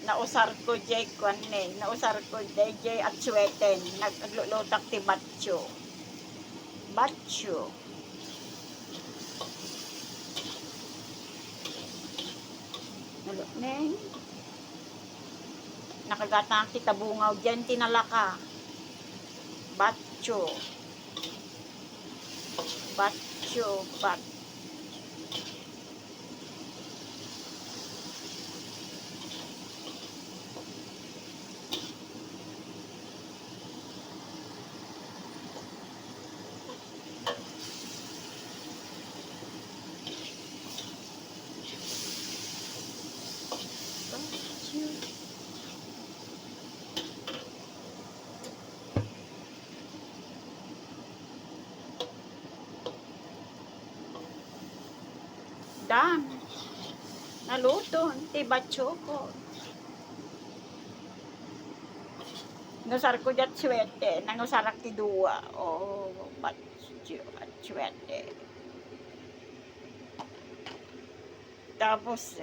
nausar ko jay kwan nausar ko jay at sweten naglulutak ti batcho. Batcho. Neng, nakagatang kita bungaw dyan tinalaka. Batcho. Batcho, bat. Dan, naluto, ti batcho ko. Nusar ko dyan swerte, nangusarak ti duwa. Oh, batcho at swerte. Tapos,